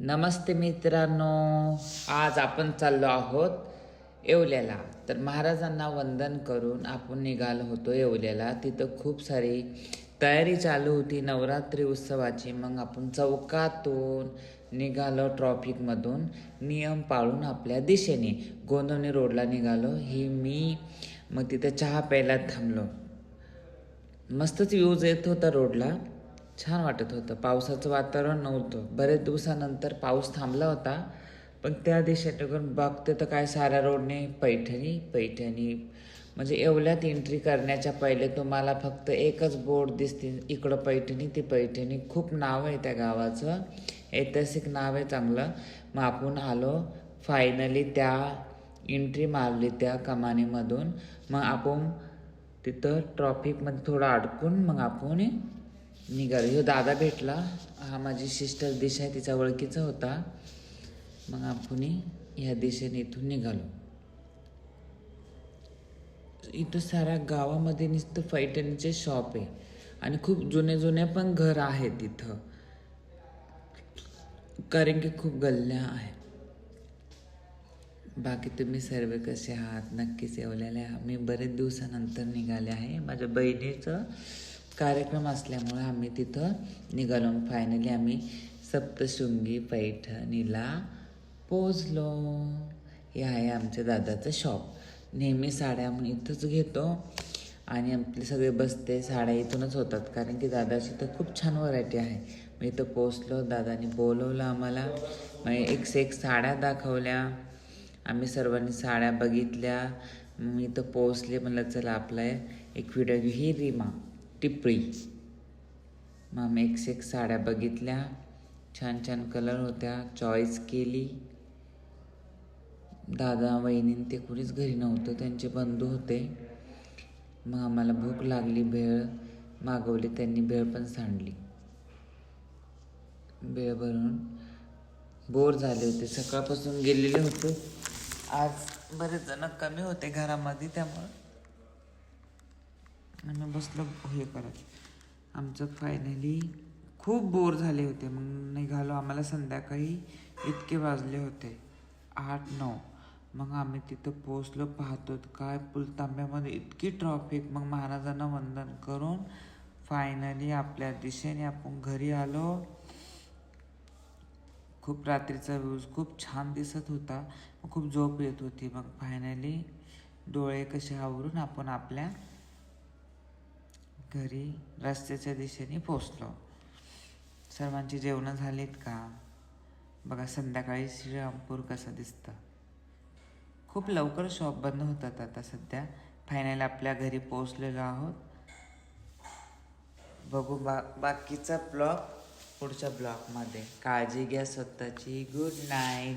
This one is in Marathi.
नमस्ते मित्रांनो, आज आपण चाललो आहोत येवल्याला. तर महाराजांना वंदन करून आपण निघालो होतो येवल्याला. तिथं खूप सारी तयारी चालू होती नवरात्री उत्सवाची. मग आपण चौकातून निघालो, ट्रॉफिकमधून नियम पाळून आपल्या दिशेने गोंदवणे रोडला निघालो. मग तिथं चहा प्यायला थांबलो. मस्तच व्ह्यूज येत होता रोडला, छान वाटत होतं. पावसाचं वातावरण नव्हतं, बरेच दिवसानंतर पाऊस थांबला होता. पण त्या दिशेतून बघते तर काय साऱ्या रोडने पैठणी पैठणी. म्हणजे येवल्यात एंट्री करण्याच्या पहिले तुम्हाला फक्त एकच बोर्ड दिसते, इकडं पैठणी ती पैठणी. खूप नाव आहे त्या गावाचं, ऐतिहासिक नाव आहे चांगलं. मग आपण आलो फायनली, त्या एंट्री मारली त्या कमानीमधून. मग आपण तिथं ट्रॉफिकमध्ये थोडं अडकून मग आपण निघालो. ह्यो दादा भेटला, हा माझी सिस्टर दिशा आहे, तिचा ओळखीचा होता. मग आपण ह्या दिशेने इथून निघालो. इथं साऱ्या गावामध्ये नुसतं पैठणीचे शॉप आहे आणि खूप जुने जुने पण घर आहेत इथं, कारण की खूप गल्ल्या आहेत. बाकी तुम्ही सर्व कसे आहात? नक्कीच येवल्याला आम्ही बरेच दिवसानंतर निघाले आहे. माझ्या बहिणीचं कार्यक्रम असल्यामुळे आम्ही तिथं निघालो. फायनली आम्ही सप्तशृंगी पैठणीला पोचलो. हे आहे आमच्या दादाचं शॉप. नेहमी साड्या आम्ही इथंच घेतो आणि आपले सगळे बसते साड्या इथूनच होतात, कारण की दादाची तर खूप छान व्हरायटी आहे. मी इथं पोचलो, दादाने बोलवलं आम्हाला. मग एक से एक साड्या दाखवल्या, आम्ही सर्वांनी साड्या बघितल्या. मी इथं पोचले, म्हणलं चला आपला एक व्हिडिओ घेऊ. ही रीमा टिपळी. मग आम्ही एक से एक साड्या बघितल्या, छान छान कलर होत्या, चॉईस केली. दादा वहिनी ते कुणीच घरी नव्हतं, त्यांचे बंधू होते. मग आम्हाला भूक लागली, भेळ मागवली त्यांनी, भेळ पण सांडली. भेळ भरून बोर झाले होते, सकाळपासून गेलेले होते. आज बरेच जण कमी होते घरामध्ये, त्यामुळं आम्ही बसलो हे करत. आमचं फायनली खूप बोर झाले होते. मग निघालो. आम्हाला संध्याकाळी इतके वाजले होते 8-9. मग आम्ही तिथं पोचलो. पाहतो काय पुलतांब्यामध्ये इतकी ट्रॉफिक. मग महाराजांना वंदन करून फायनली आपल्या दिशेने आपण घरी आलो. खूप रात्रीचा व्ह्यूज खूप छान दिसत होता, खूप झोप येत होती. मग फायनली डोळे कसे आवरून आपण आपल्या घरी रस्त्याच्या दिशेने पोचलो. सर्वांची जेवणं झालीत का? बघा संध्याकाळी श्रीरामपूर कसं दिसतं. खूप लवकर शॉप बंद होतात आता सध्या. फायनली आपल्या घरी पोचलेलो आहोत. बघू बाकीचा ब्लॉग पुढच्या ब्लॉगमध्ये. काळजी घ्या स्वतःची. Good night.